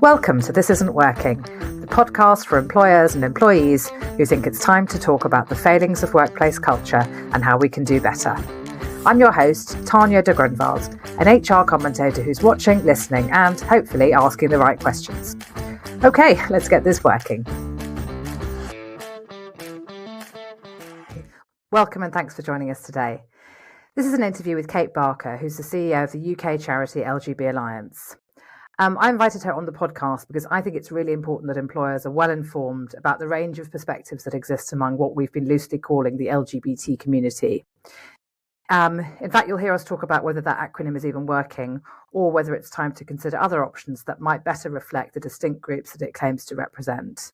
Welcome to This Isn't Working, the podcast for employers and employees who think it's time to talk about the failings of workplace culture and how we can do better. I'm your host, Tanya de Grunwald, an HR commentator who's watching, listening, and hopefully asking the right questions. Okay, let's get this working. Welcome and thanks for joining us today. This is an interview with Kate Barker, who's the CEO of the UK charity LGB Alliance. I invited her on the podcast because I think it's really important that employers are well informed about the range of perspectives that exist among what we've been loosely calling the LGBT community. In fact, you'll hear us talk about whether that acronym is even working or whether it's time to consider other options that might better reflect the distinct groups that it claims to represent.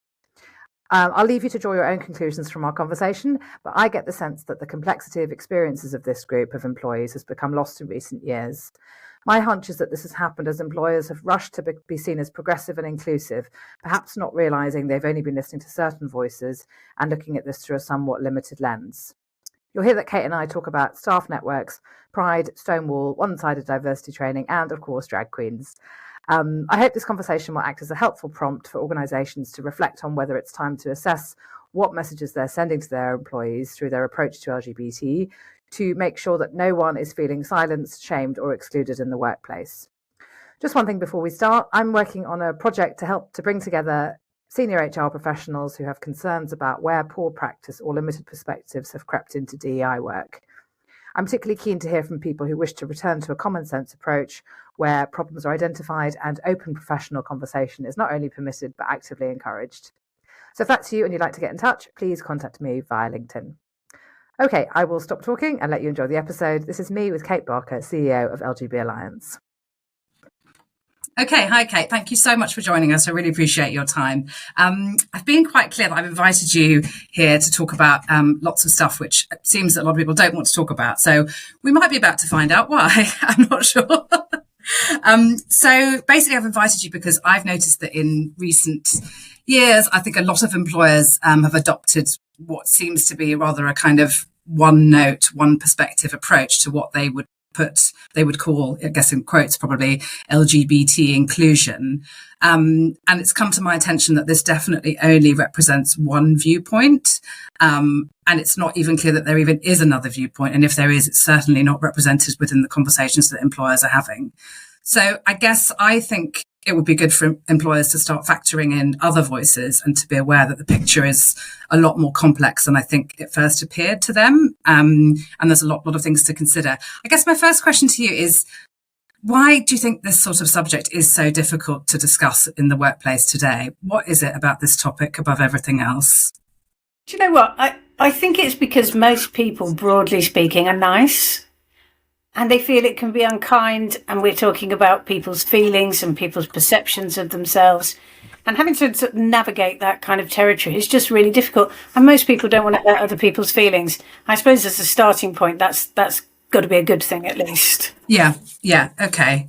I'll leave you to draw your own conclusions from our conversation, but I get the sense that the complexity of experiences of this group of employees has become lost in recent years. My hunch is that this has happened as employers have rushed to be seen as progressive and inclusive, perhaps not realising they've only been listening to certain voices and looking at this through a somewhat limited lens. You'll hear that Kate and I talk about staff networks, pride, Stonewall, one-sided diversity training, and of course, drag queens. I hope this conversation will act as a helpful prompt for organisations to reflect on whether it's time to assess what messages they're sending to their employees through their approach to LGBT, to make sure that no one is feeling silenced, shamed, or excluded in the workplace. Just one thing before we start, I'm working on a project to help to bring together senior HR professionals who have concerns about where poor practice or limited perspectives have crept into DEI work. I'm particularly keen to hear from people who wish to return to a common sense approach where problems are identified and open professional conversation is not only permitted but actively encouraged. So if that's you and you'd like to get in touch, please contact me via LinkedIn. Okay, I will stop talking and let you enjoy the episode. This is me with Kate Barker, CEO of LGB Alliance. Okay, hi Kate. Thank you so much for joining us. I really appreciate your time. I've been quite clear that I've invited you here to talk about lots of stuff which it seems that a lot of people don't want to talk about. So we might be about to find out why. I'm not sure. So basically I've invited you because I've noticed that in recent years, I think a lot of employers have adopted what seems to be rather a kind of one note, one perspective approach to what they would call, I guess in quotes, probably LGBT inclusion. And it's come to my attention that this definitely only represents one viewpoint. And it's not even clear that there even is another viewpoint. And if there is, it's certainly not represented within the conversations that employers are having. So I think it would be good for employers to start factoring in other voices and to be aware that the picture is a lot more complex than I think it first appeared to them. And there's a lot of things to consider. I guess my first question to you is, why do you think this sort of subject is so difficult to discuss in the workplace today? What is it about this topic above everything else? Do you know what? I think it's because most people, broadly speaking, are nice. And they feel it can be unkind, and we're talking about people's feelings and people's perceptions of themselves. And having to sort of navigate that kind of territory is just really difficult. And most people don't want to hurt other people's feelings. I suppose as a starting point, that's got to be a good thing at least. Yeah, okay.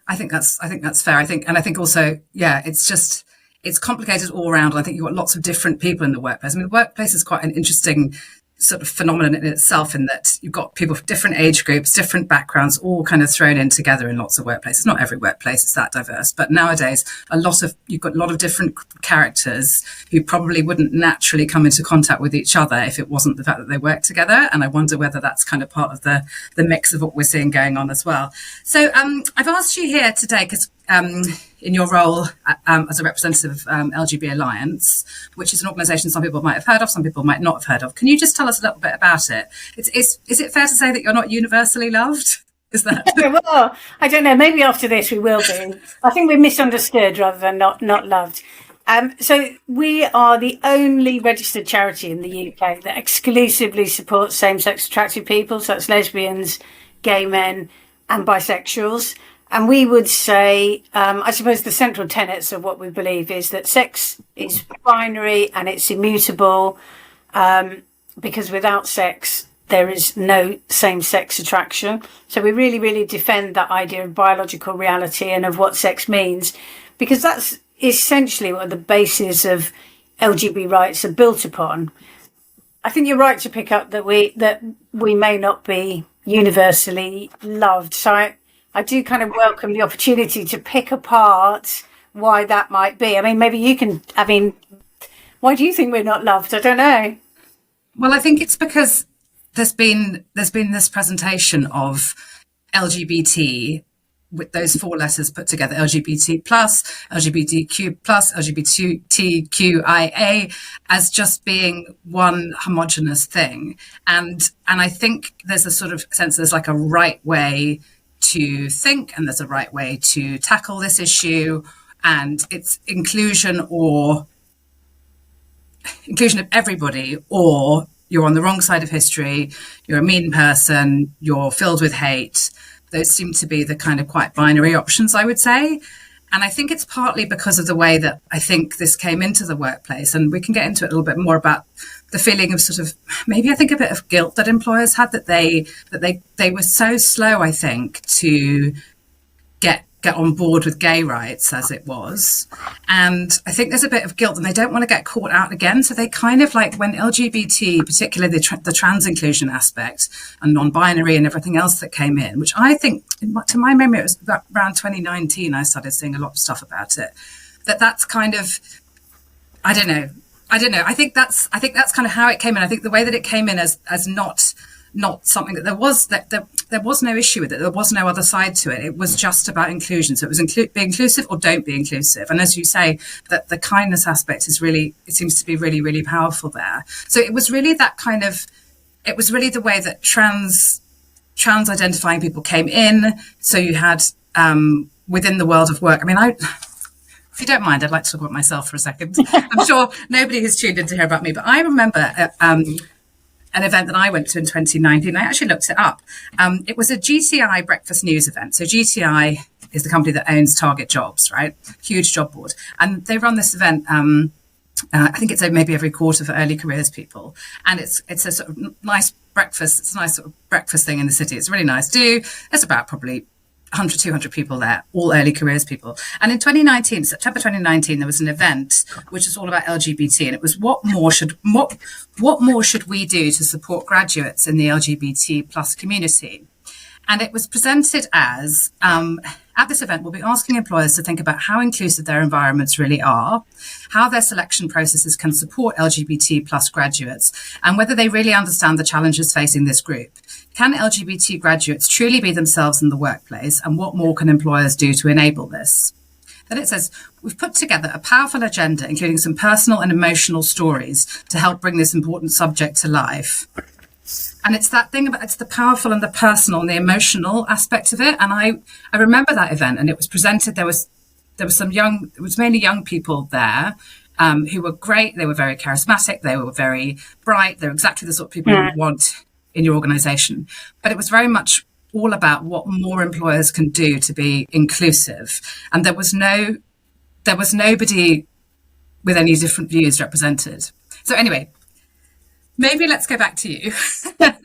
I think that's fair. I think also, it's complicated all around. I think you've got lots of different people in the workplace. I mean, the workplace is quite an interesting sort of phenomenon in itself, in that you've got people from different age groups, different backgrounds, all kind of thrown in together in lots of workplaces. Not every workplace is that diverse, but nowadays you've got a lot of different characters who probably wouldn't naturally come into contact with each other if it wasn't the fact that they work together. And I wonder whether that's kind of part of the mix of what we're seeing going on as well. So I've asked you here today because in your role as a representative of LGB Alliance, which is an organisation some people might have heard of, some people might not have heard of. Can you just tell us a little bit about it? Is it fair to say that you're not universally loved? Is that? Well, I don't know. Maybe after this we will be. I think we're misunderstood rather than not loved. So we are the only registered charity in the UK that exclusively supports same-sex attracted people, so that's lesbians, gay men and bisexuals. And we would say, I suppose the central tenets of what we believe is that sex is binary and it's immutable, because without sex, there is no same-sex attraction. So we really, really defend that idea of biological reality and of what sex means, because that's essentially what the basis of LGBT rights are built upon. I think you're right to pick up that we may not be universally loved. So I do kind of welcome the opportunity to pick apart why that might be. I mean, maybe you can, why do you think we're not loved? I don't know. Well, I think it's because there's been this presentation of LGBT with those four letters put together: LGBT plus, LGBTQ plus, LGBTQIA, as just being one homogenous thing. And I think there's a sort of sense there's like a right way to think, and there's a right way to tackle this issue, and it's inclusion of everybody, or you're on the wrong side of history, you're a mean person, you're filled with hate. Those seem to be the kind of quite binary options, I would say. And I think it's partly because of the way that I think this came into the workplace. And we can get into it a little bit more about the feeling of sort of, maybe I think a bit of guilt that employers had, that they were so slow, I think, to get on board with gay rights as it was. And I think there's a bit of guilt, and they don't want to get caught out again. So they kind of like, when LGBT, particularly the trans inclusion aspect and non-binary and everything else that came in, which I think, to my memory, it was around 2019, I started seeing a lot of stuff about it. That's kind of, I don't know. I think that's kind of how it came in. I think the way that it came in as not something that there was no issue with it. There was no other side to it. It was just about inclusion. So it was be inclusive or don't be inclusive. And as you say, that the kindness aspect is really, it seems to be really, really powerful there. So it was really it was really the way that trans identifying people came in. So you had within the world of work. I mean, if you don't mind, I'd like to talk about myself for a second. I'm sure nobody has tuned in to hear about me, but I remember an event that I went to in 2019. I actually looked it up. It was a GTI breakfast news event. So GTI is the company that owns Target Jobs, right? Huge job board. And they run this event, I think it's maybe every quarter for early careers people. And it's a sort of nice breakfast. It's a nice sort of breakfast thing in the city. It's really nice to do. There's about probably 100, 200 people there, all early careers people. And in September 2019, there was an event which was all about LGBT, and it was what more should we do to support graduates in the LGBT plus community? And it was presented as, at this event, we'll be asking employers to think about how inclusive their environments really are, how their selection processes can support LGBT plus graduates, and whether they really understand the challenges facing this group. Can LGBT graduates truly be themselves in the workplace, and what more can employers do to enable this? Then it says, we've put together a powerful agenda, including some personal and emotional stories to help bring this important subject to life. And it's that thing about, it's the powerful and the personal and the emotional aspect of it. And I remember that event, and it was presented, there was it was mainly young people there who were great. They were very charismatic. They were very bright. They were exactly the sort of people you would want in your organization. But it was very much all about what more employers can do to be inclusive. And there was nobody with any different views represented. So anyway, maybe let's go back to you. But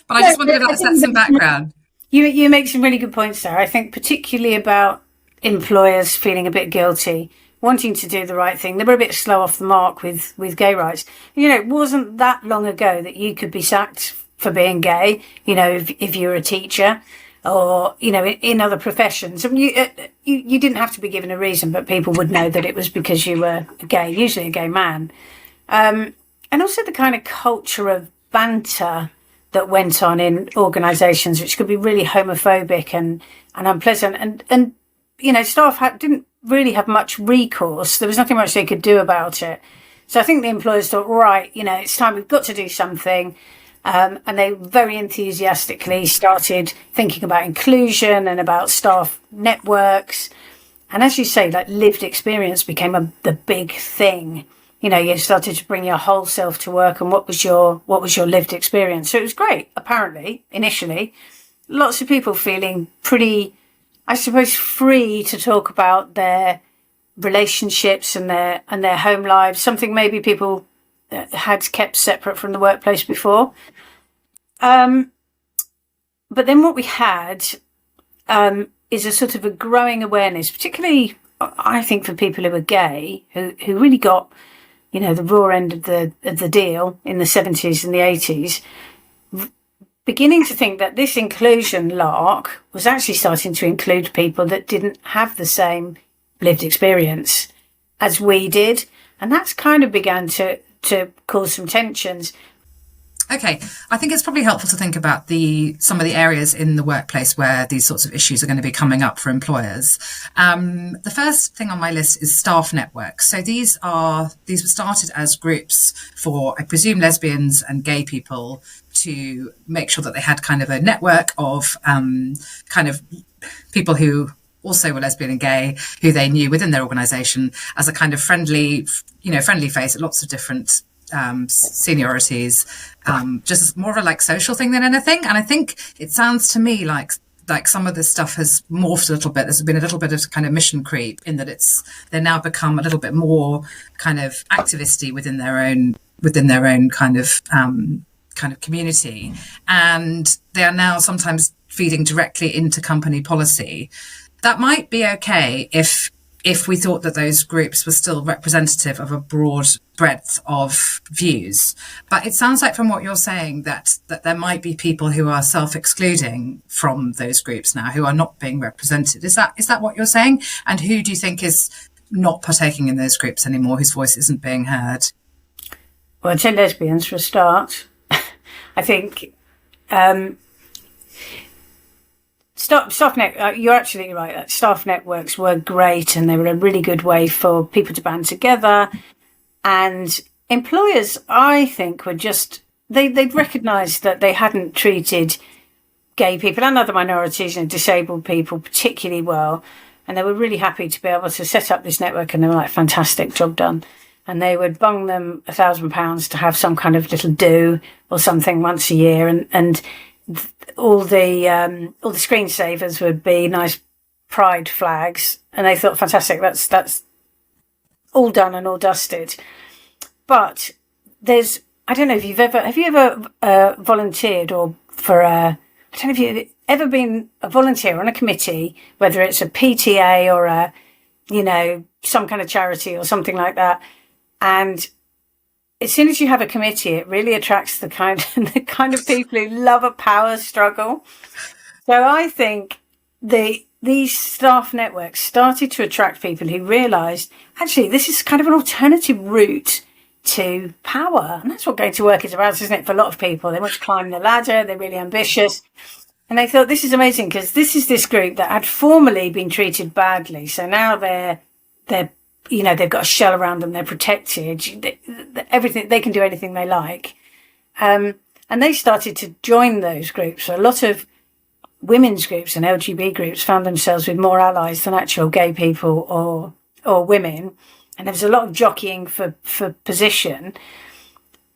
I just wanted to set some background. You make some really good points there. I think particularly about employers feeling a bit guilty, wanting to do the right thing. They were a bit slow off the mark with gay rights. It wasn't that long ago that you could be sacked for being gay, if you're a teacher or, in other professions. I mean, you didn't have to be given a reason, but people would know that it was because you were gay, usually a gay man. And also the kind of culture of banter that went on in organisations, which could be really homophobic and unpleasant. And staff didn't really have much recourse. There was nothing much they could do about it. So I think the employers thought, right, it's time, we've got to do something. And they very enthusiastically started thinking about inclusion and about staff networks. And as you say, like lived experience became the big thing. You started to bring your whole self to work, and what was your lived experience? So it was great, apparently, initially. Lots of people feeling pretty, I suppose, free to talk about their relationships and their home lives, something maybe people had kept separate from the workplace before. But then what we had is a sort of a growing awareness, particularly, I think, for people who are gay, who really got, the raw end of the deal in the 70s and the 80s, beginning to think that this inclusion lark was actually starting to include people that didn't have the same lived experience as we did. And that's kind of began to cause some tensions. Okay, I think it's probably helpful to think about some of the areas in the workplace where these sorts of issues are going to be coming up for employers. The first thing on my list is staff networks. So these were started as groups for, I presume, lesbians and gay people to make sure that they had kind of a network of kind of people who also were lesbian and gay, who they knew within their organisation as a kind of friendly face at lots of different seniorities, just more of a like social thing than anything. And I think it sounds to me like some of this stuff has morphed a little bit. There's been a little bit of kind of mission creep in that they're now become a little bit more kind of activisty within their own kind of community, and they are now sometimes feeding directly into company policy. That might be okay if we thought that those groups were still representative of a broad breadth of views. But it sounds like from what you're saying that there might be people who are self-excluding from those groups now, who are not being represented. Is that what you're saying? And who do you think is not partaking in those groups anymore, whose voice isn't being heard? Well, I'd say lesbians for a start. I think you're absolutely right. That staff networks were great, and they were a really good way for people to band together. And employers, I think, were just they'd recognised that they hadn't treated gay people and other minorities and disabled people particularly well, and they were really happy to be able to set up this network. And they were like, "Fantastic, job done." And they would bung them £1,000 to have some kind of little do or something once a year, and all the screensavers would be nice pride flags, and they thought, fantastic, that's all done and all dusted. But I don't know if have you ever volunteered I don't know if you've ever been a volunteer on a committee, whether it's a PTA or some kind of charity or something like that. And as soon as you have a committee, it really attracts the kind of people who love a power struggle. So I think these staff networks started to attract people who realised, actually, this is kind of an alternative route to power. And that's what going to work is about, isn't it, for a lot of people? They want to climb the ladder, they're really ambitious. And they thought, this is amazing, because this is this group that had formerly been treated badly. So now they're they've got a shell around them, they're protected, everything, they can do anything they like. And they started to join those groups. So a lot of women's groups and LGB groups found themselves with more allies than actual gay people or women. And there was a lot of jockeying for position.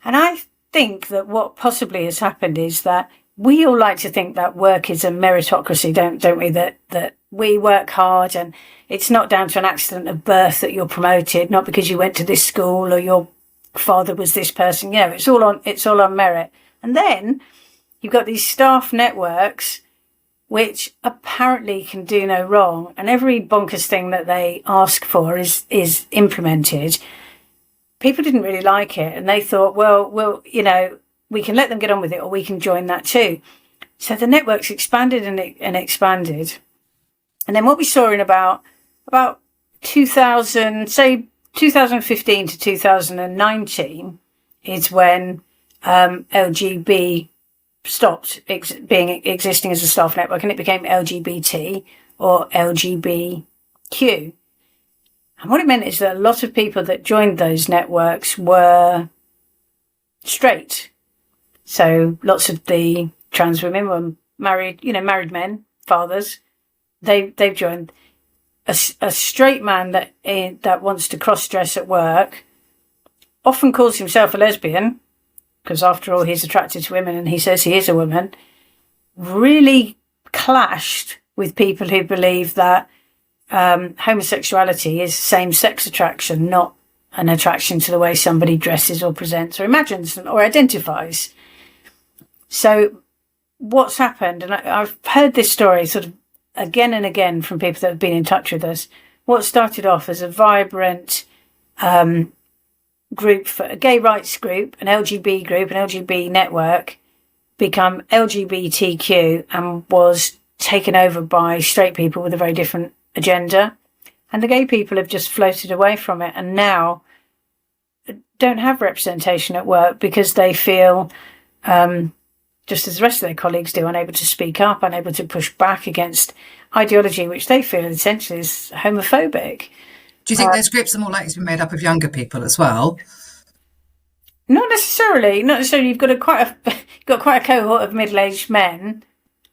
And I think that what possibly has happened is that we all like to think that work is a meritocracy, don't we? That we work hard and it's not down to an accident of birth that you're promoted, not because you went to this school or your father was this person. It's all on merit. And then you've got these staff networks which apparently can do no wrong, and every bonkers thing that they ask for is implemented. People didn't really like it, and they thought, well, we can let them get on with it, or we can join that too. So the networks expanded and expanded. And then what we saw in about 2015 to 2019 is when LGB stopped existing as a staff network, and it became LGBT or LGBTQ. And what it meant is that a lot of people that joined those networks were straight. So lots of the trans women were married men, fathers. They've joined. A straight man that wants to cross-dress at work often calls himself a lesbian, because after all, he's attracted to women and he says he is a woman, really clashed with people who believe that homosexuality is same-sex attraction, not an attraction to the way somebody dresses or presents or imagines or identifies. So what's happened, and I've heard this story sort of again and again from people that have been in touch with us, what started off as a vibrant group, for a gay rights group, an LGB group, an LGB network, become LGBTQ and was taken over by straight people with a very different agenda. And the gay people have just floated away from it and now don't have representation at work because they feel, just as the rest of their colleagues do, unable to speak up, unable to push back against ideology which they feel essentially is homophobic. Do you think those groups are more likely to be made up of younger people as well? Not necessarily. You've got quite a cohort of middle-aged men,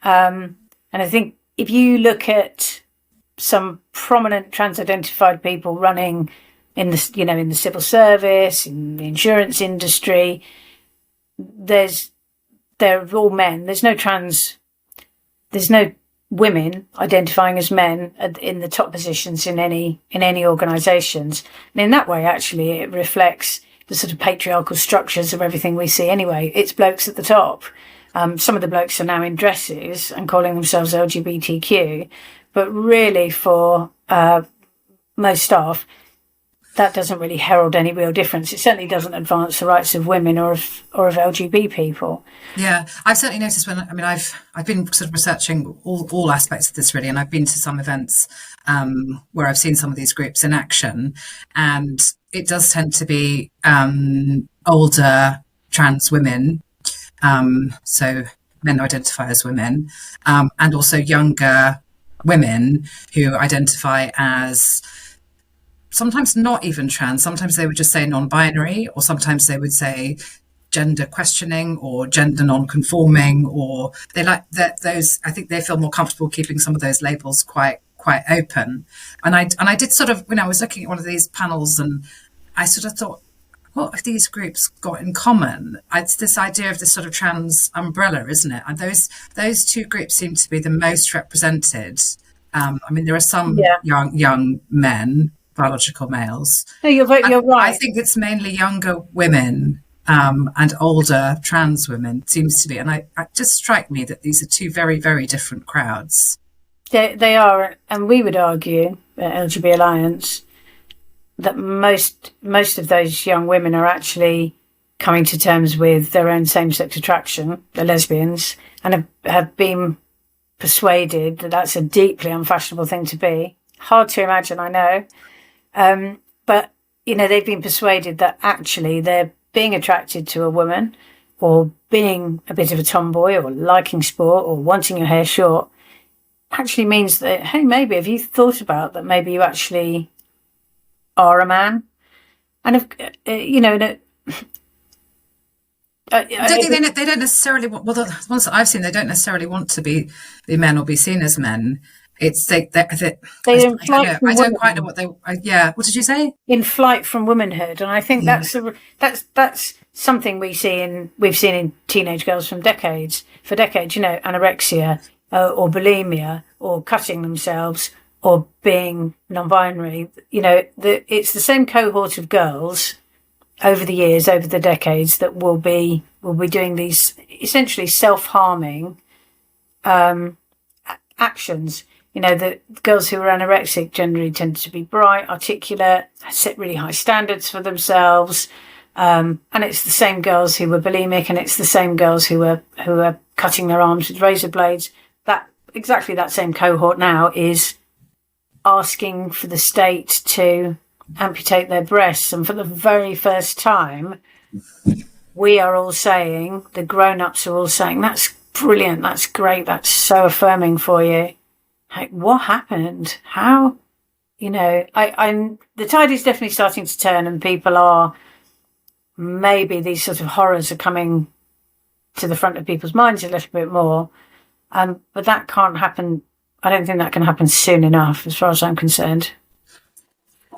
and I think if you look at some prominent trans-identified people running in the civil service, in the insurance industry, they're all men. There's no women identifying as men in the top positions in any organisations. And in that way, actually, it reflects the sort of patriarchal structures of everything we see anyway. It's blokes at the top. Some of the blokes are now in dresses and calling themselves LGBTQ, but really for most staff, that doesn't really herald any real difference. It certainly doesn't advance the rights of women or of LGB people. Yeah, I've certainly noticed I've been sort of researching all aspects of this really, and I've been to some events where I've seen some of these groups in action, and it does tend to be older trans women, so men who identify as women, and also younger women who identify as sometimes not even trans. Sometimes they would just say non-binary, or sometimes they would say gender questioning or gender non-conforming, or they like that. Those, I think they feel more comfortable keeping some of those labels quite open. And I did sort of, when I was looking at one of these panels, and I sort of thought, what have these groups got in common? It's this idea of this sort of trans umbrella, isn't it? And those two groups seem to be the most represented. I mean, there are some young men, biological males. No, you're right. I think it's mainly younger women and older trans women, it seems to be. And it just strike me that these are two very, very different crowds. They are, and we would argue at LGB Alliance that most of those young women are actually coming to terms with their own same-sex attraction, they're lesbians, and have been persuaded that that's a deeply unfashionable thing to be. Hard to imagine, I know. But, they've been persuaded that actually they're being attracted to a woman, or being a bit of a tomboy, or liking sport, or wanting your hair short, actually means that, hey, maybe have you thought about that maybe you actually are a man? And I don't think they don't necessarily want, well, the ones that I've seen, they don't necessarily want to be men or be seen as men. It's I don't quite know what they. What did you say? In flight from womanhood, and I think that's something we've seen in teenage girls for decades. Anorexia or bulimia, or cutting themselves, or being non-binary. It's the same cohort of girls over the years, over the decades, that will be doing these essentially self-harming actions. The girls who are anorexic generally tend to be bright, articulate, set really high standards for themselves. And it's the same girls who were bulimic, and it's the same girls who are cutting their arms with razor blades. Exactly that same cohort now is asking for the state to amputate their breasts. And for the very first time, we are all saying, the grown-ups are all saying, that's brilliant, that's great, that's so affirming for you. Like, what happened? How? The tide is definitely starting to turn, and people are, maybe these sort of horrors are coming to the front of people's minds a little bit more. But that can't happen. I don't think that can happen soon enough, as far as I'm concerned.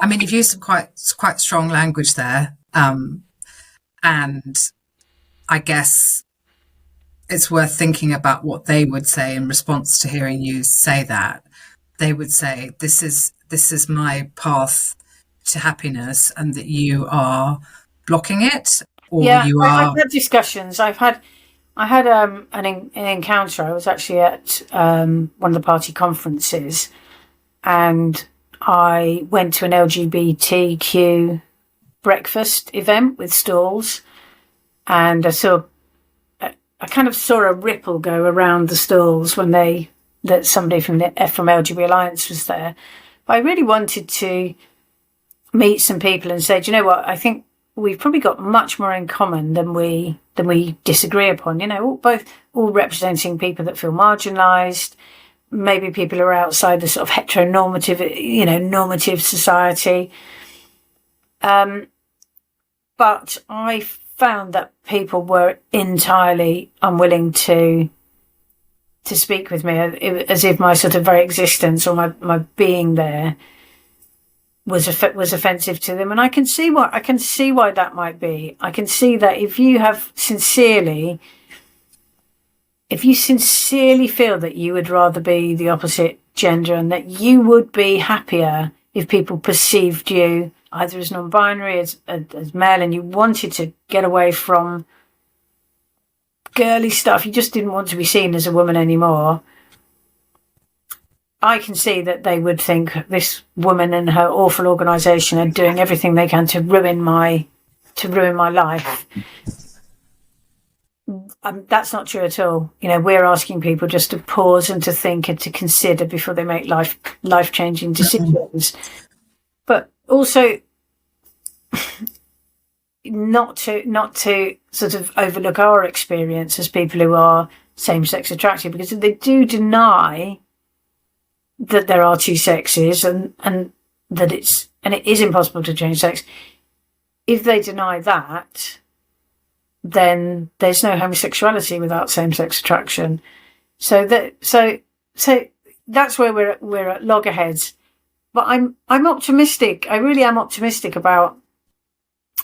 I mean, you've used some quite strong language there. And I guess it's worth thinking about what they would say in response to hearing you say that. They would say, this is my path to happiness, and that you are blocking it, or you are. I've had discussions. I had an encounter. I was actually at one of the party conferences, and I went to an LGBTQ breakfast event with stalls, and I kind of saw a ripple go around the stalls when somebody from LGB Alliance was there. But I really wanted to meet some people and say, do you know what? I think we've probably got much more in common than we disagree upon. All representing people that feel marginalised, maybe people who are outside the sort of heteronormative, normative society. But I found that people were entirely unwilling to speak with me, as if my sort of very existence or my being there was offensive to them. And I can see why that might be. I can see that if you sincerely feel that you would rather be the opposite gender and that you would be happier if people perceived you either as non-binary, as male, and you wanted to get away from girly stuff, you just didn't want to be seen as a woman anymore, I can see that they would think this woman and her awful organisation are doing everything they can to ruin my life. That's not true at all. We're asking people just to pause and to think and to consider before they make life-changing decisions. But also not to sort of overlook our experience as people who are same-sex attracted, because they do deny that there are two sexes and that it is impossible to change sex. If they deny that, then there's no homosexuality without same-sex attraction. So that's where we're at loggerheads. But I'm optimistic. I really am optimistic about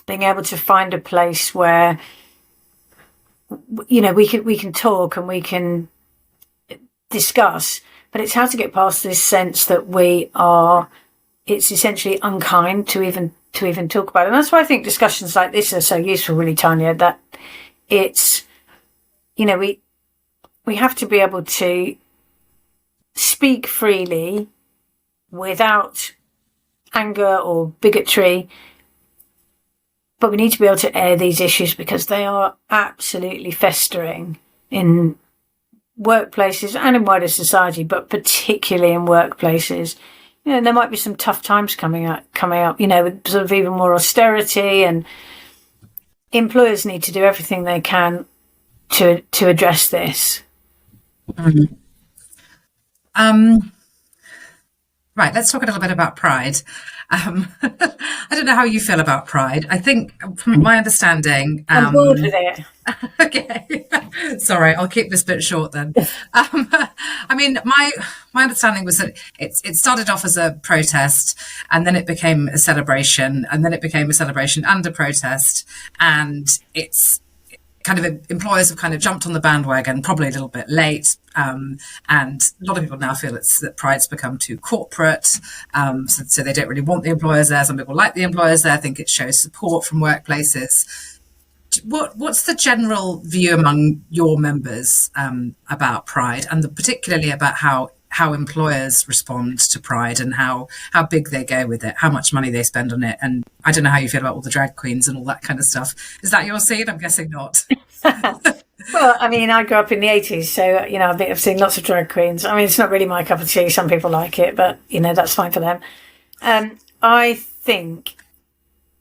being able to find a place where we can talk and we can discuss. But it's how to get past this sense that it's essentially unkind to even talk about it. And that's why I think discussions like this are so useful, really, Tanya, that it's, we have to be able to speak freely without anger or bigotry, but we need to be able to air these issues because they are absolutely festering in workplaces and in wider society, but particularly in workplaces. There might be some tough times coming up, with sort of even more austerity, and employers need to do everything they can to address this. Mm-hmm. Right, let's talk a little bit about Pride. I don't know how you feel about Pride. I think, from my understanding, I'm bored with it. Okay, sorry, I'll keep this bit short then. My understanding was that it started off as a protest, and then it became a celebration, and then it became a celebration and a protest, and it's kind of employers have kind of jumped on the bandwagon, probably a little bit late, and a lot of people now feel that Pride's become too corporate, so they don't really want the employers there. Some people like the employers there, think it shows support from workplaces. What's the general view among your members about Pride, and particularly about how employers respond to Pride and how big they go with it, how much money they spend on it? And I don't know how you feel about all the drag queens and all that kind of stuff. Is that your scene? I'm guessing not. Well, I grew up in the 80s, so, I've seen lots of drag queens. It's not really my cup of tea. Some people like it, but, that's fine for them. I think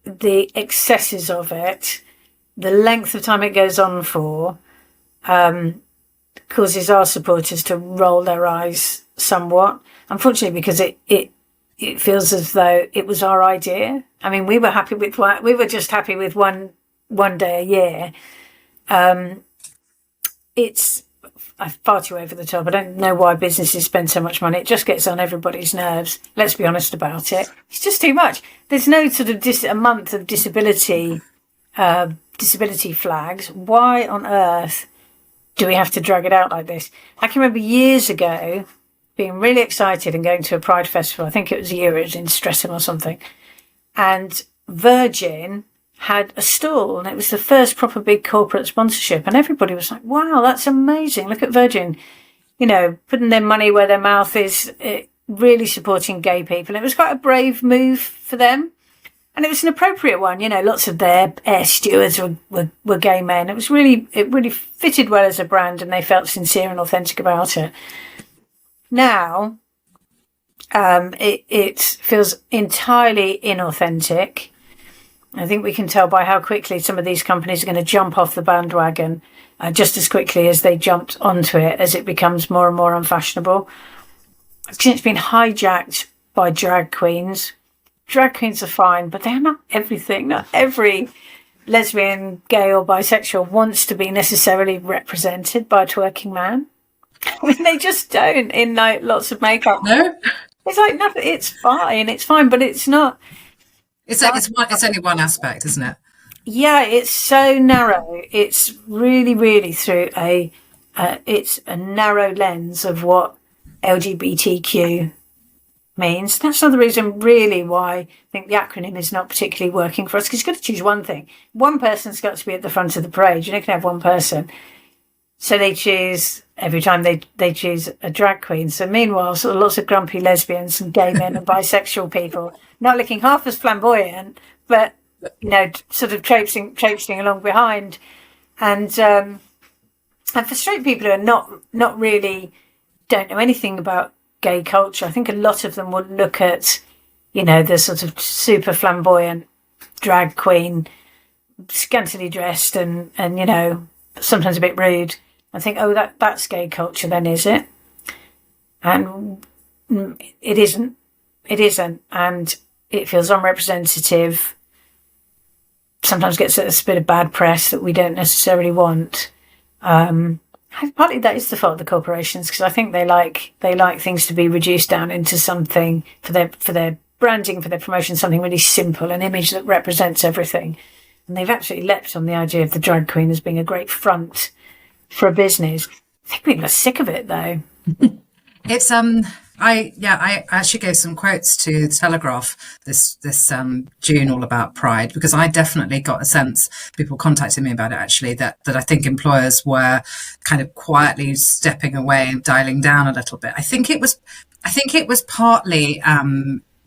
the excesses of it, the length of time it goes on for, causes our supporters to roll their eyes somewhat, unfortunately, because it feels as though it was our idea. We were just happy with one day a year. It's far too over the top. I don't know why businesses spend so much money. It just gets on everybody's nerves. Let's be honest about it. It's just too much. There's no sort of a month of disability flags. Why on earth do we have to drag it out like this? I can remember years ago being really excited and going to a Pride festival. I think it was in Streatham or something. And Virgin had a stall, and it was the first proper big corporate sponsorship. And everybody was like, wow, that's amazing. Look at Virgin, putting their money where their mouth is, really supporting gay people. It was quite a brave move for them. And it was an appropriate one, lots of their air stewards were gay men. It really fitted well as a brand, and they felt sincere and authentic about it. Now, It feels entirely inauthentic. I think we can tell by how quickly some of these companies are going to jump off the bandwagon, just as quickly as they jumped onto it, as it becomes more and more unfashionable. It's been hijacked by drag queens. Drag queens are fine, but they're not everything. Not every lesbian, gay or bisexual wants to be necessarily represented by a twerking man. I mean, they just don't, in like lots of makeup. No? It's like nothing. It's fine, but it's not. It's only one aspect, isn't it? Yeah, it's so narrow. It's really, really through it's a narrow lens of what LGBTQ means. That's another reason really why I think the acronym is not particularly working for us, because you've got to choose one thing. One person's got to be at the front of the parade. You're not going to have one person. So they choose, every time they choose a drag queen. So meanwhile, sort of lots of grumpy lesbians and gay men and bisexual people, not looking half as flamboyant, but, you know, sort of traipsing along behind. And for straight people who are not really, don't know anything about gay culture, I think a lot of them will look at, you know, the sort of super flamboyant drag queen, scantily dressed and you know, sometimes a bit rude, and think, oh, that's gay culture then, is it? And it isn't, and it feels unrepresentative, sometimes gets a bit of bad press that we don't necessarily want. Partly that is the fault of the corporations, because I think they like things to be reduced down into something for their branding, for their promotion, something really simple, an image that represents everything. And they've absolutely leapt on the idea of the drag queen as being a great front for a business. I think people are sick of it, though. It's I actually gave some quotes to the Telegraph this June all about Pride, because I definitely got a sense, people contacted me about it actually, that I think employers were kind of quietly stepping away and dialing down a little bit. I think it was partly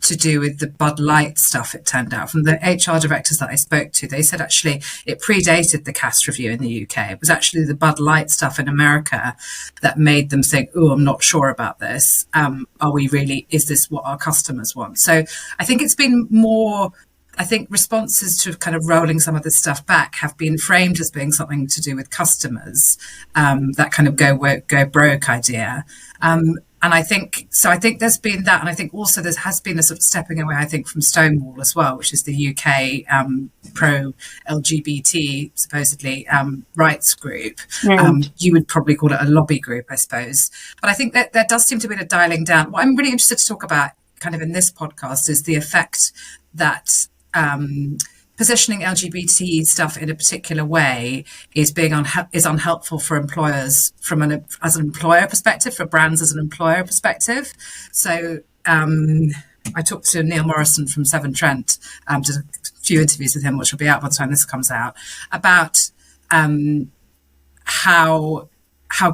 to do with the Bud Light stuff, it turned out. From the HR directors that I spoke to, they said actually it predated the Caste Review in the UK. It was actually the Bud Light stuff in America that made them think, oh, I'm not sure about this. Is this what our customers want? So I think it's been more, I think responses to kind of rolling some of this stuff back have been framed as being something to do with customers, that kind of go broke idea. And I think there's been that. And I think also there has been a sort of stepping away, I think, from Stonewall as well, which is the UK pro-LGBT, supposedly, rights group. You would probably call it a lobby group, I suppose. But I think that there does seem to be a dialing down. What I'm really interested to talk about kind of in this podcast is the effect that positioning LGBT stuff in a particular way is unhelpful for employers as an employer perspective, for brands as an employer perspective. So I talked to Neil Morrison from Severn Trent, did a few interviews with him, which will be out by the time this comes out, about how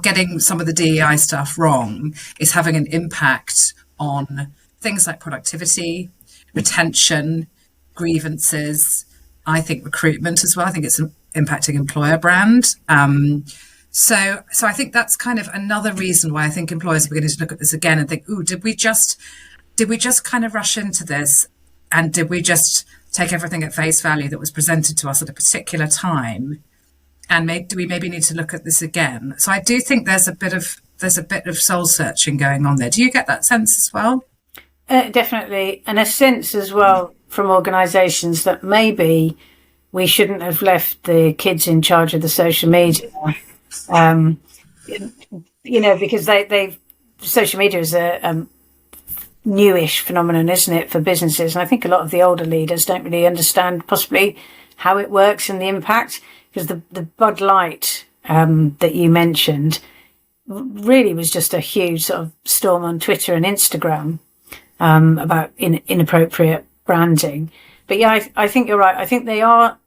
getting some of the DEI stuff wrong is having an impact on things like productivity, retention, grievances, I think recruitment as well. I think it's impacting employer brand. So I think that's kind of another reason why I think employers are beginning to look at this again and think, ooh, did we just kind of rush into this, and did we just take everything at face value that was presented to us at a particular time, and do we maybe need to look at this again? So I do think there's a bit of soul searching going on there. Do you get that sense as well? Definitely, and a sense as well from organisations that maybe we shouldn't have left the kids in charge of the social media, you know, because social media is a newish phenomenon, isn't it, for businesses? And I think a lot of the older leaders don't really understand possibly how it works and the impact, because the Bud Light that you mentioned really was just a huge sort of storm on Twitter and Instagram about inappropriate branding. But yeah, I think you're right. I think they are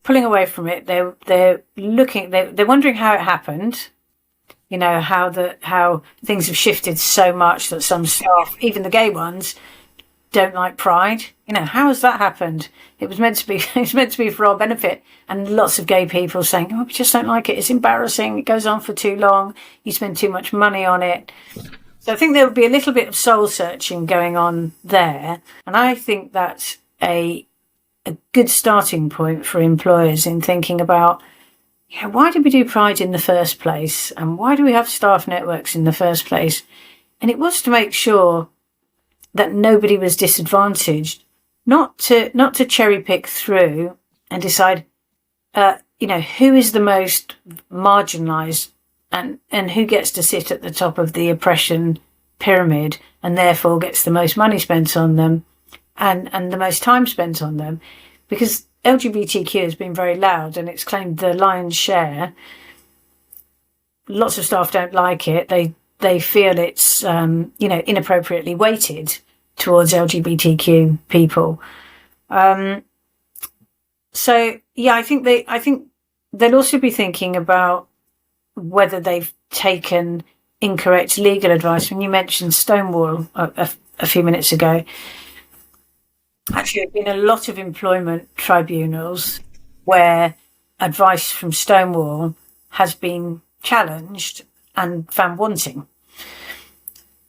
pulling away from it. They're wondering how it happened. You know, how things have shifted so much that some staff, even the gay ones, don't like Pride. You know, how has that happened? It was meant to be for our benefit. And lots of gay people saying, oh, we just don't like it. It's embarrassing. It goes on for too long. You spend too much money on it. So I think there would be a little bit of soul searching going on there. And I think that's a good starting point for employers in thinking about, why did we do Pride in the first place? And why do we have staff networks in the first place? And it was to make sure that nobody was disadvantaged, not to cherry pick through and decide, who is the most marginalised and who gets to sit at the top of the oppression pyramid and therefore gets the most money spent on them and the most time spent on them. Because LGBTQ has been very loud and it's claimed the lion's share. Lots of staff don't like it. They feel it's inappropriately weighted towards LGBTQ people. I think they'll also be thinking about whether they've taken incorrect legal advice. When you mentioned Stonewall a few minutes ago, actually there have been a lot of employment tribunals where advice from Stonewall has been challenged and found wanting.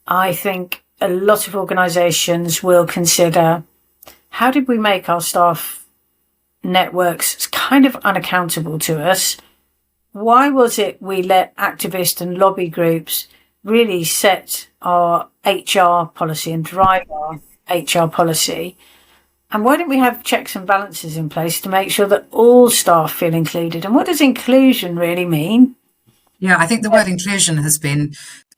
I think a lot of organisations will consider, how did we make our staff networks kind of unaccountable to us? Why was it we let activist and lobby groups really set our HR policy and drive our HR policy? And why don't we have checks and balances in place to make sure that all staff feel included? And what does inclusion really mean? Yeah, I think the word inclusion has been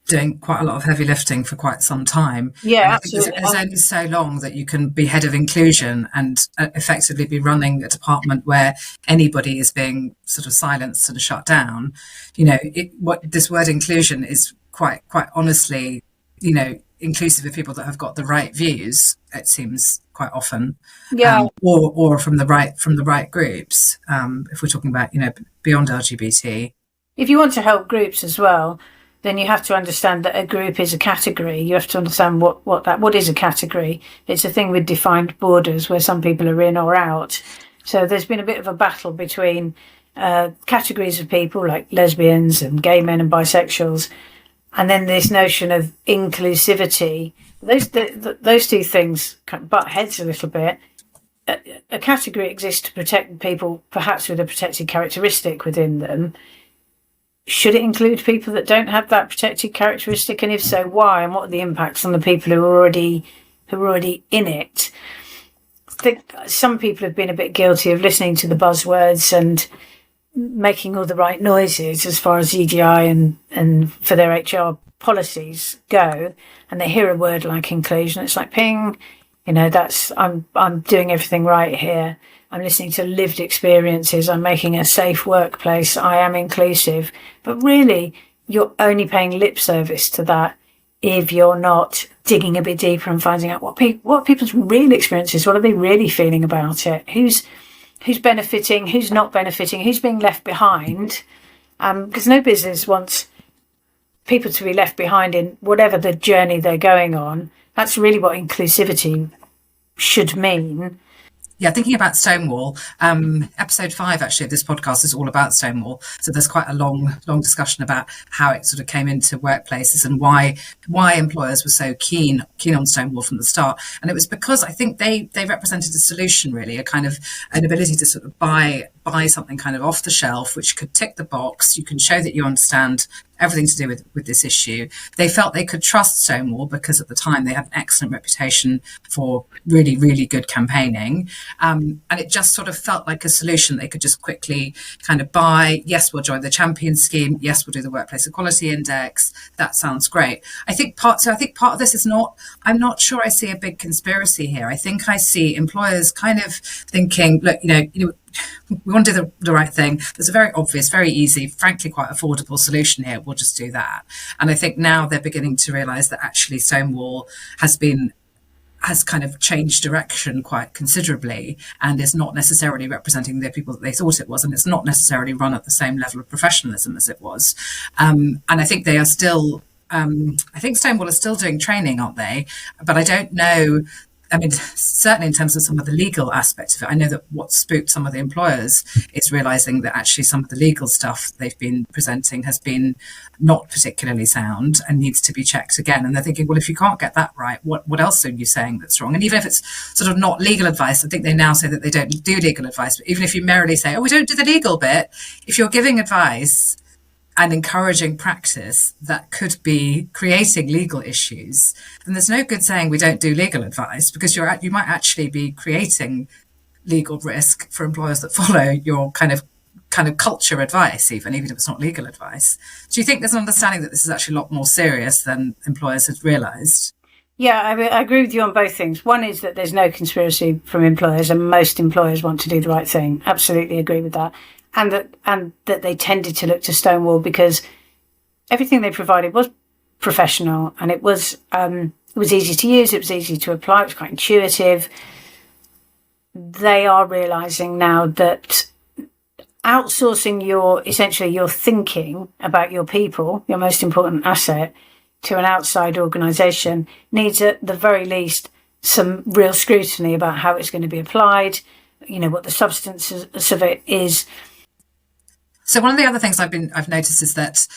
doing quite a lot of heavy lifting for quite some time. Yeah, absolutely. It's only so long that you can be head of inclusion and effectively be running a department where anybody is being sort of silenced and shut down. What this word inclusion is quite honestly, inclusive of people that have got the right views. It seems quite often, or from the right groups. If we're talking about beyond LGBT. If you want to help groups as well, then you have to understand that a group is a category. You have to understand what is a category. It's a thing with defined borders where some people are in or out. So there's been a bit of a battle between categories of people like lesbians and gay men and bisexuals, and then this notion of inclusivity. Those two things butt heads a little bit. A category exists to protect people perhaps with a protected characteristic within them. Should it include people that don't have that protected characteristic? And if so, why? And what are the impacts on the people who are already in it? I think some people have been a bit guilty of listening to the buzzwords and making all the right noises as far as EDI and for their HR policies go. And they hear a word like inclusion. It's like ping, I'm doing everything right here. I'm listening to lived experiences. I'm making a safe workplace. I am inclusive. But really, you're only paying lip service to that if you're not digging a bit deeper and finding out what people's real experiences, what are they really feeling about it? Who's benefiting? Who's not benefiting? Who's being left behind? Because no business wants people to be left behind in whatever the journey they're going on. That's really what inclusivity should mean. Yeah, thinking about Stonewall, episode 5 actually of this podcast is all about Stonewall. So there's quite a long discussion about how it sort of came into workplaces and why employers were so keen on Stonewall from the start. And it was because I think they represented a solution, really, a kind of an ability to sort of buy something kind of off the shelf, which could tick the box. You can show that you understand everything to do with this issue. They felt they could trust Stonewall because at the time they had an excellent reputation for really, really good campaigning. And it just sort of felt like a solution they could just quickly kind of buy. Yes, we'll join the champion scheme. Yes, we'll do the workplace equality index. That sounds great. I think part of this is I'm not sure I see a big conspiracy here. I think I see employers kind of thinking, look, we want to do the right thing. There's a very obvious, very easy, frankly quite affordable solution here. We'll just do that. And I think now they're beginning to realise that actually Stonewall has kind of changed direction quite considerably and is not necessarily representing the people that they thought it was, and it's not necessarily run at the same level of professionalism as it was. And I think they are still, I think Stonewall is still doing training, aren't they? But I don't know I mean, certainly in terms of some of the legal aspects of it, I know that what spooked some of the employers is realizing that actually some of the legal stuff they've been presenting has been not particularly sound and needs to be checked again. And they're thinking, well, if you can't get that right, what else are you saying that's wrong? And even if it's sort of not legal advice, I think they now say that they don't do legal advice. But even if you merely say, oh, we don't do the legal bit, if you're giving advice and encouraging practice that could be creating legal issues, then there's no good saying we don't do legal advice, because you might actually be creating legal risk for employers that follow your kind of culture advice, even if it's not legal advice. Do you think there's an understanding that this is actually a lot more serious than employers have realised? Yeah, I agree with you on both things. One is that there's no conspiracy from employers, and most employers want to do the right thing. Absolutely agree with that. And that they tended to look to Stonewall because everything they provided was professional, and it was easy to use, it was easy to apply, it was quite intuitive. They are realising now that outsourcing your thinking about your people, your most important asset, to an outside organisation needs at the very least some real scrutiny about how it's going to be applied, what the substance of it is. So one of the other things I've noticed is that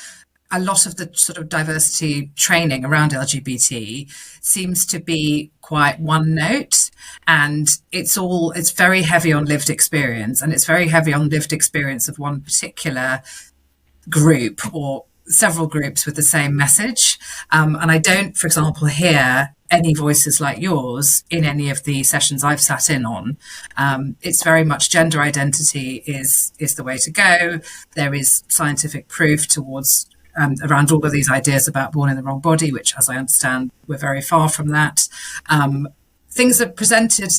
a lot of the sort of diversity training around LGBT seems to be quite one note, and it's very heavy on lived experience, and it's very heavy on lived experience of one particular group or several groups with the same message. And I don't, for example, hear any voices like yours in any of the sessions I've sat in on. It's very much gender identity is the way to go. There is scientific proof towards around all of these ideas about born in the wrong body, which, as I understand, we're very far from that. Things are presented,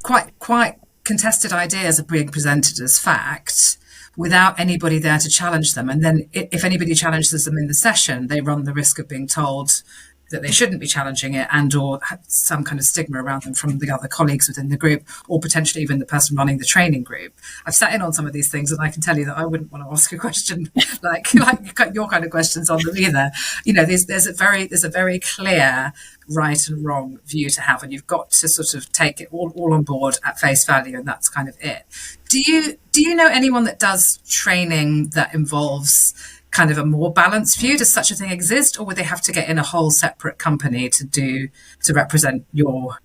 quite contested ideas are being presented as fact without anybody there to challenge them. And then if anybody challenges them in the session, they run the risk of being told that they shouldn't be challenging it, and or have some kind of stigma around them from the other colleagues within the group, or potentially even the person running the training group. I've sat in on some of these things, and I can tell you that I wouldn't want to ask a question like your kind of questions on them either. There's a very clear right and wrong view to have, and you've got to sort of take it all on board at face value, and that's kind of it. Do you know anyone that does training that involves kind of a more balanced view? Does such a thing exist, or would they have to get in a whole separate company to represent your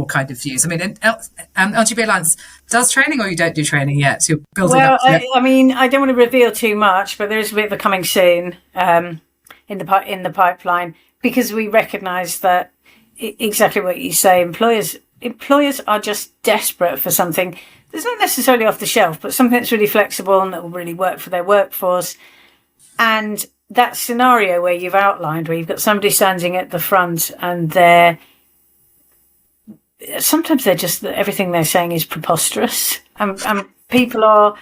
kind of views? I mean, LGB Alliance does training, or you don't do training yet? So you're building up. I don't want to reveal too much, but there is a bit of a coming soon in the pipeline, because we recognise that exactly what you say. Employers are just desperate for something that's not necessarily off the shelf, but something that's really flexible and that will really work for their workforce. And that scenario where you've outlined, where you've got somebody standing at the front and sometimes everything they're saying is preposterous, and people are.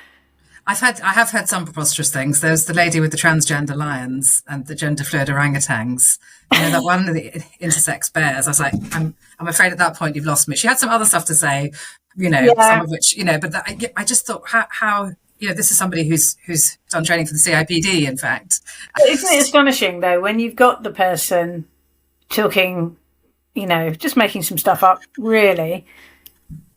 I have heard some preposterous things. There's the lady with the transgender lions and the gender fluid orangutans. That one, the intersex bears. I was like, I'm afraid at that point you've lost me. She had some other stuff to say, some of which, but I just thought how this is somebody who's done training for the CIPD, in fact. Isn't it astonishing though, when you've got the person talking, just making some stuff up, really,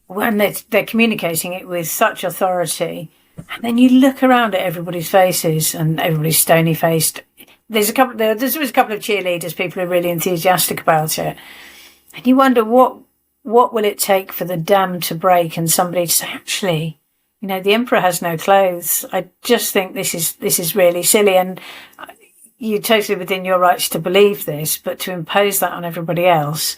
when they're communicating it with such authority. And then you look around at everybody's faces, and everybody's stony faced. There's a couple of cheerleaders. People are really enthusiastic about it, and you wonder what will it take for the dam to break and somebody to say, actually, the emperor has no clothes. I just think this is really silly, and you're totally within your rights to believe this, but to impose that on everybody else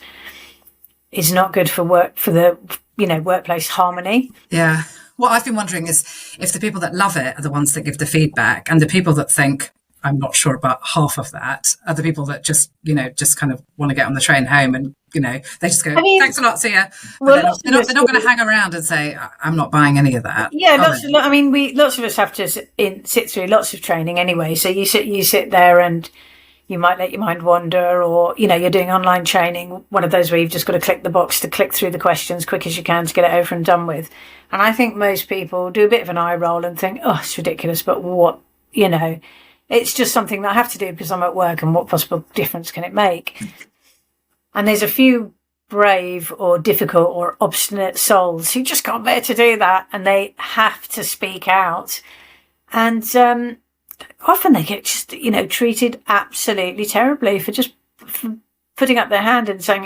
is not good for the workplace harmony. Yeah. What I've been wondering is if the people that love it are the ones that give the feedback, and the people that think, I'm not sure about half of that, are the people that just kind of want to get on the train home, and, they just go, thanks a lot, see ya. Well, they're not going to hang around and say, I'm not buying any of that. Yeah, lots of us have to sit through lots of training anyway. So you sit there and you might let your mind wander, or, you're doing online training, one of those where you've just got to click the box to click through the questions quick as you can to get it over and done with. And I think most people do a bit of an eye roll and think, oh, it's ridiculous, but what, it's just something that I have to do because I'm at work, and what possible difference can it make? And there's a few brave or difficult or obstinate souls who just can't bear to do that, and they have to speak out. And often they get just, treated absolutely terribly for just putting up their hand and saying,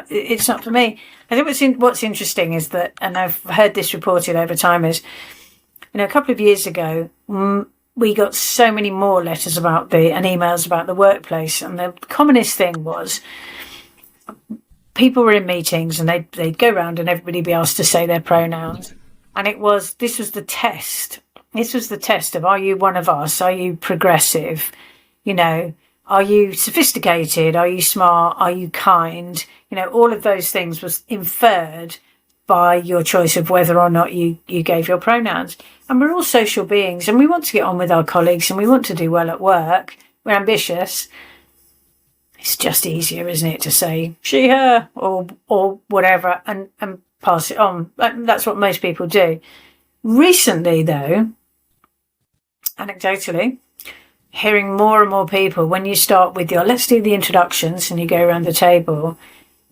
it's not for me. I think what's interesting is that, and I've heard this reported over time, is, a couple of years ago, we got so many more letters and emails about the workplace. And the commonest thing was people were in meetings and they'd go around and everybody be asked to say their pronouns. And this was the test. This was the test of, are you one of us? Are you progressive? Are you sophisticated? Are you smart? Are you kind? All of those things was inferred by your choice of whether or not you gave your pronouns. And we're all social beings and we want to get on with our colleagues and we want to do well at work. We're ambitious. It's just easier, isn't it, to say she, her, or whatever and pass it on. That's what most people do. Recently, though, anecdotally, hearing more and more people, when you start with let's do the introductions and you go around the table,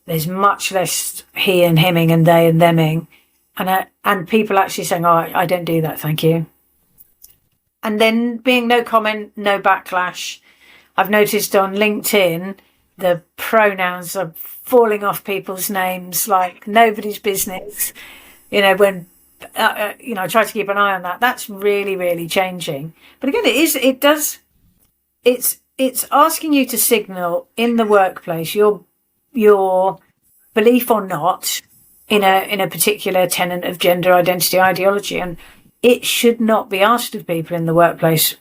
there's much less he and himming and they and theming, and people actually saying, oh, I don't do that, thank you. And then being no comment, no backlash. I've noticed on LinkedIn, the pronouns are falling off people's names like nobody's business. When I try to keep an eye on that. That's really, really changing. But again, it's asking you to signal in the workplace your belief or not in a particular tenet of gender identity ideology, and it should not be asked of people in the workplace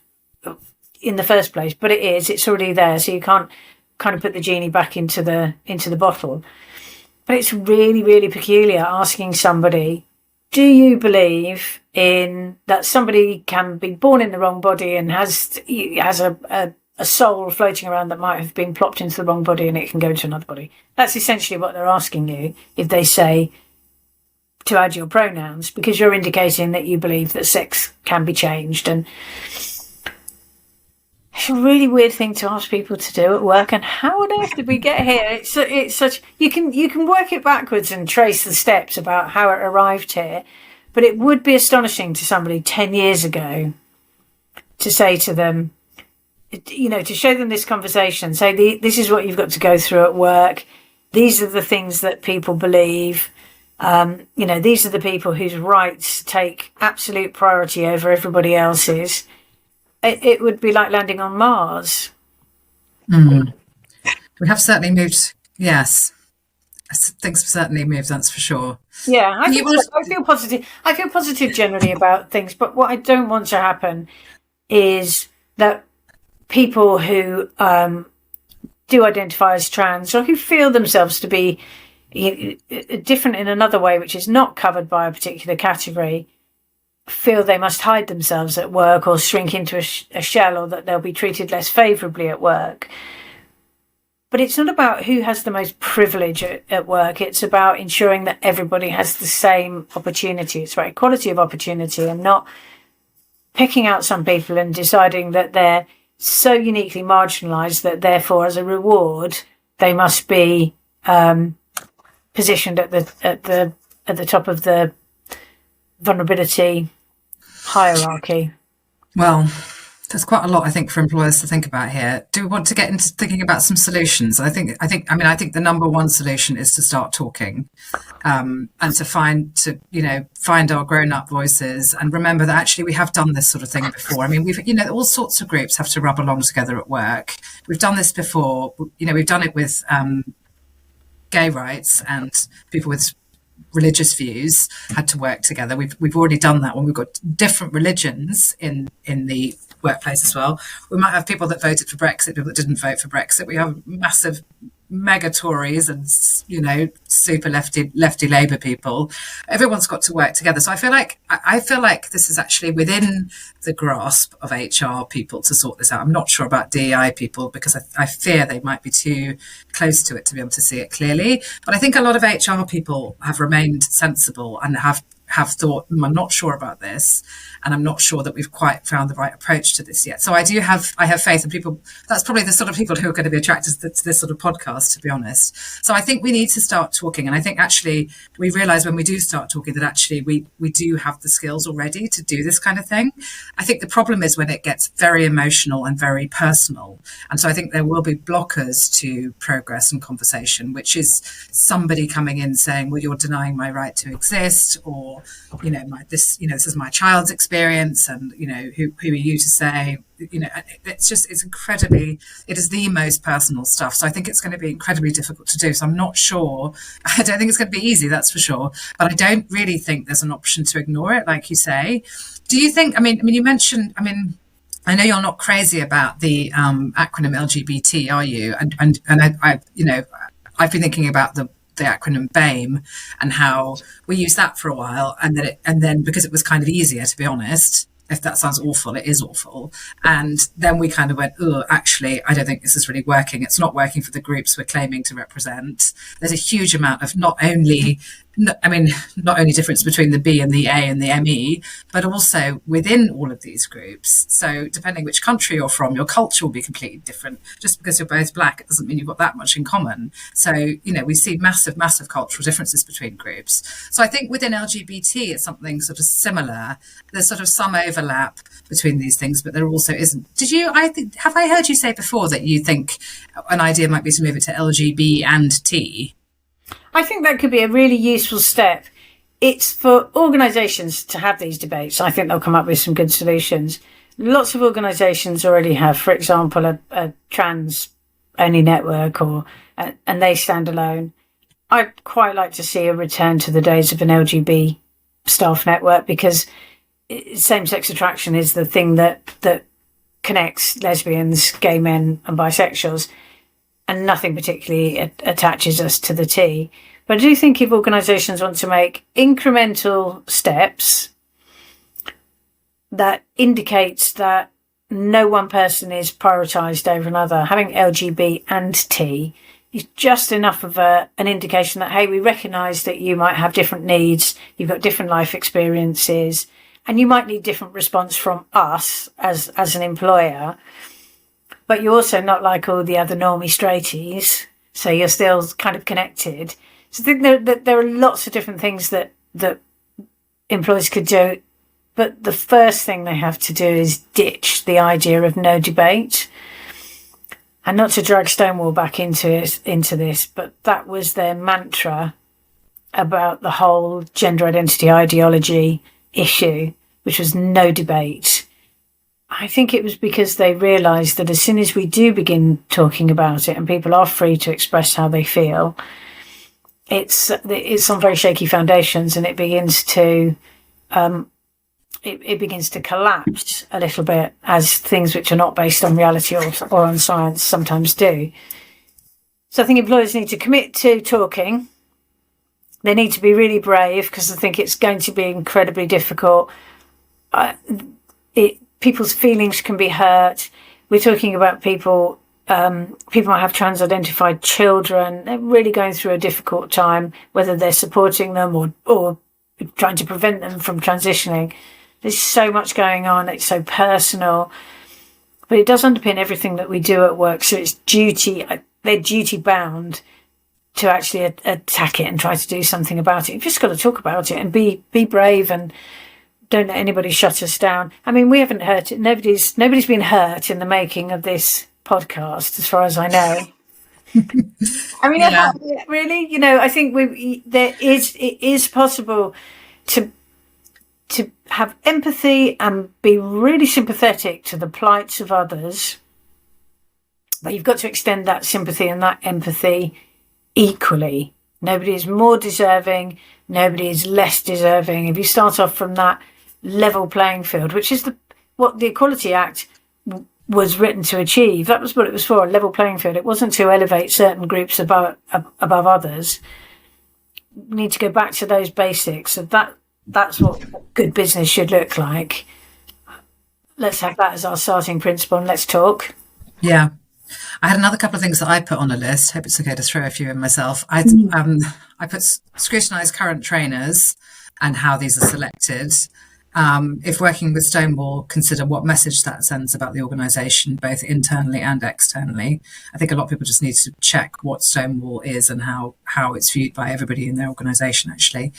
in the first place, but it is. It's already there, so you can't kind of put the genie back into the bottle. But it's really, really peculiar asking somebody, do you believe in that somebody can be born in the wrong body and has a soul floating around that might have been plopped into the wrong body and it can go into another body? That's essentially what they're asking you if they say to add your pronouns, because you're indicating that you believe that sex can be changed. And it's a really weird thing to ask people to do at work. And how on earth did we get here? It's such, you can work it backwards and trace the steps about how it arrived here. But it would be astonishing to somebody 10 years ago to say to them, to show them this conversation, say, this is what you've got to go through at work. These are the things that people believe. These are the people whose rights take absolute priority over everybody else's. It would be like landing on Mars. We have certainly moved. Yes, things have certainly moved. That's for sure. Yeah, I feel positive. I feel positive generally about things, but what I don't want to happen is that people who do identify as trans or who feel themselves to be different in another way, which is not covered by a particular category, feel they must hide themselves at work or shrink into a shell, or that they'll be treated less favourably at work. But it's not about who has the most privilege at work. It's about ensuring that everybody has the same opportunity. It's about equality of opportunity and not picking out some people and deciding that they're so uniquely marginalised that therefore as a reward they must be positioned at the top of the vulnerability hierarchy. Well, there's quite a lot, I think, for employers to think about here. Do we want to get into thinking about some solutions? I think the number one solution is to start talking, and to find our grown-up voices, and remember that actually we have done this sort of thing before. I mean, we've all sorts of groups have to rub along together at work. We've done this before. We've done it with gay rights, and people with religious views had to work together. We've already done that when we've got different religions in the workplace as well. We might have people that voted for Brexit, people that didn't vote for Brexit. We have massive mega Tories and super lefty Labour people. Everyone's got to work together. So I feel like this is actually within the grasp of HR people to sort this out. I'm not sure about DEI people because I fear they might be too close to it to be able to see it clearly. But I think a lot of HR people have remained sensible and have have thought, I'm not sure about this, and I'm not sure that we've quite found the right approach to this yet. So I have faith in people. That's probably the sort of people who are going to be attracted to this sort of podcast, to be honest. So I think we need to start talking. And I think actually we realize when we do start talking that actually we do have the skills already to do this kind of thing. I think the problem is when it gets very emotional and very personal. And so I think there will be blockers to progress and conversation, which is somebody coming in saying, well, you're denying my right to exist, or, this is my child's experience, and, who are you to say, it is the most personal stuff. So I think it's going to be incredibly difficult to do. So I'm not sure. I don't think it's going to be easy, that's for sure. But I don't really think there's an option to ignore it, like you say. Do you think, you mentioned, I know you're not crazy about the acronym LGBT, are you? And I've been thinking about the acronym BAME and how we used that for a while, and then because it was kind of easier, to be honest. If that sounds awful, it is awful. And then we kind of went, oh, actually, I don't think this is really working. It's not working for the groups we're claiming to represent. There's a huge amount of not only difference between the B and the A and the ME, but also within all of these groups. So depending which country you're from, your culture will be completely different. Just because you're both black, it doesn't mean you've got that much in common. So, we see massive, massive cultural differences between groups. So I think within LGBT, it's something sort of similar. There's sort of some overlap between these things, but there also isn't. Have I heard you say before that you think an idea might be to move it to LGB and T? I think that could be a really useful step. It's for organisations to have these debates. I think they'll come up with some good solutions. Lots of organisations already have, for example, a trans-only network, and they stand alone. I'd quite like to see a return to the days of an LGB staff network, because same-sex attraction is the thing that connects lesbians, gay men and bisexuals, and nothing particularly attaches us to the T. But I do think if organisations want to make incremental steps, that indicates that no one person is prioritised over another. Having LGB and T is just enough of an indication that, hey, we recognise that you might have different needs, you've got different life experiences, and you might need different response from us as an employer. But you're also not like all the other normie straighties, so you're still kind of connected. So I think that there are lots of different things that employers could do, but the first thing they have to do is ditch the idea of no debate. And not to drag Stonewall back into this, but that was their mantra about the whole gender identity ideology issue, which was no debate. I think it was because they realised that as soon as we do begin talking about it and people are free to express how they feel, it's on very shaky foundations, and it begins to collapse a little bit, as things which are not based on reality or on science sometimes do. So I think employers need to commit to talking. They need to be really brave, because I think it's going to be incredibly difficult. People's feelings can be hurt. We're talking about people might have trans-identified children. They're really going through a difficult time, whether they're supporting them or trying to prevent them from transitioning. There's so much going on. It's so personal. But it does underpin everything that we do at work. So it's they're duty bound to actually attack it and try to do something about it. You've just got to talk about it and be brave, and don't let anybody shut us down. We haven't hurt it. Nobody's been hurt in the making of this podcast, as far as I know. Yeah. Really, I think it is possible to have empathy and be really sympathetic to the plights of others, but you've got to extend that sympathy and that empathy equally. Nobody is more deserving, nobody is less deserving. If you start off from that level playing field, which is what the Equality Act was written to achieve. That was what it was for, a level playing field. It wasn't to elevate certain groups above others. We need to go back to those basics. So that's what good business should look like. Let's have that as our starting principle, and let's talk. Yeah. I had another couple of things that I put on a list. Hope it's okay to throw a few in myself. I put scrutinise current trainers and how these are selected. If working with Stonewall, consider what message that sends about the organisation, both internally and externally. I think a lot of people just need to check what Stonewall is and how it's viewed by everybody in their organisation, actually.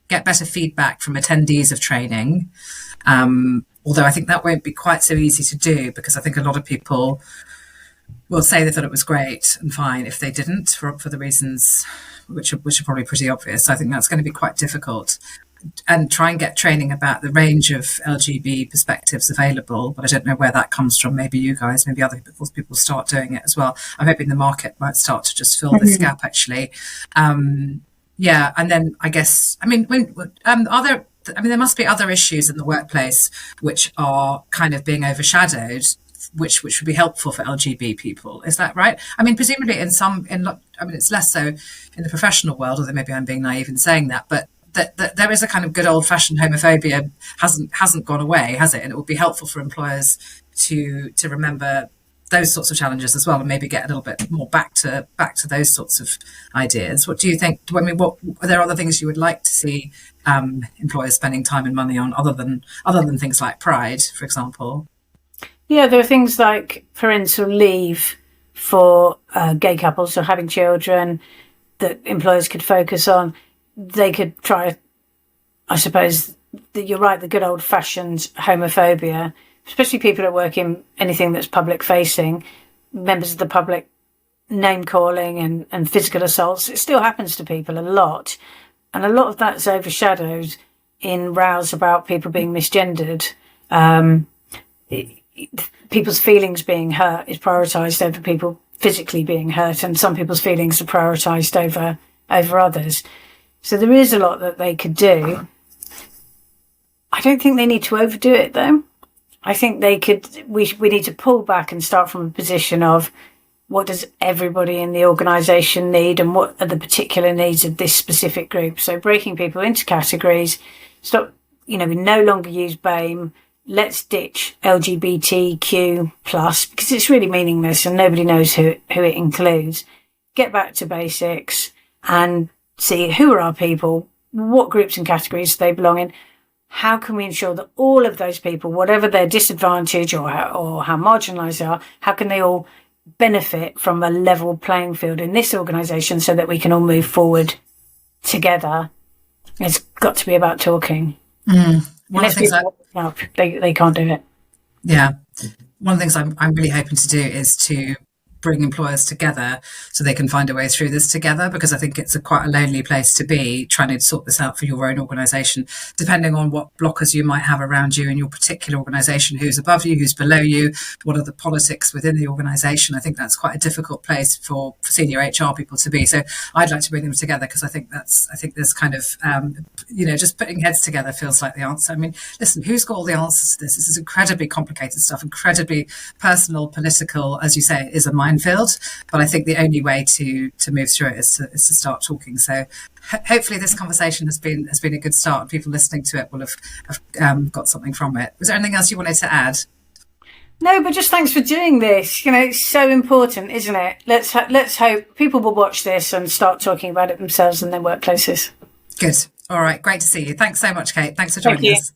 Get better feedback from attendees of training. Although I think that won't be quite so easy to do, because I think a lot of people will say they thought it was great and fine if they didn't, for the reasons which are probably pretty obvious. So I think that's going to be quite difficult. And try and get training about the range of LGB perspectives available, but I don't know where that comes from. Maybe you guys, maybe other people start doing it as well. I'm hoping the market might start to just fill this gap, actually. And then I guess, there must be other issues in the workplace which are kind of being overshadowed, which would be helpful for LGB people. Is that right? I mean, presumably it's less so in the professional world, although maybe I'm being naive in saying that, but that there is a kind of good old fashioned homophobia hasn't gone away, has it? And it would be helpful for employers to remember those sorts of challenges as well, and maybe get a little bit more back to those sorts of ideas. What do you think? I mean, what are there other things you would like to see employers spending time and money on, other than things like Pride, for example? Yeah, there are things like parental leave for gay couples, so having children, that employers could focus on. They could try, I suppose, you're right, the good old-fashioned homophobia, especially people that work in anything that's public-facing, members of the public, name-calling and physical assaults. It still happens to people a lot. And a lot of that's overshadowed in rows about people being misgendered. People's feelings being hurt is prioritised over people physically being hurt, and some people's feelings are prioritised over others. So there is a lot that they could do. I don't think they need to overdo it, though. I think we need to pull back and start from a position of what does everybody in the organisation need and what are the particular needs of this specific group. So breaking people into categories, stop, we no longer use BAME. Let's ditch LGBTQ+, because it's really meaningless and nobody knows who it includes. Get back to basics and see who are our people, what groups and categories they belong in. How can we ensure that all of those people, whatever their disadvantage or how marginalised they are, how can they all benefit from a level playing field in this organisation so that we can all move forward together? It's got to be about talking. Unless people help, they can't do it. Yeah. One of the things I'm really hoping to do is to bring employers together so they can find a way through this together, because I think it's quite a lonely place to be, trying to sort this out for your own organisation, depending on what blockers you might have around you in your particular organisation, who's above you, who's below you, what are the politics within the organisation. I think that's quite a difficult place for senior HR people to be. So I'd like to bring them together, because I think there's kind of, just putting heads together feels like the answer. I mean, listen, who's got all the answers to this? This is incredibly complicated stuff, incredibly personal, political, as you say, is a minefield. But I think the only way to move through it is to start talking. So hopefully this conversation has been a good start, and people listening to it will have got something from it. Was there anything else you wanted to add? No, but just thanks for doing this. It's so important, isn't it? Let's hope people will watch this and start talking about it themselves in their workplaces. Good. All right. Great to see you. Thanks so much, Kate. Thanks for joining us.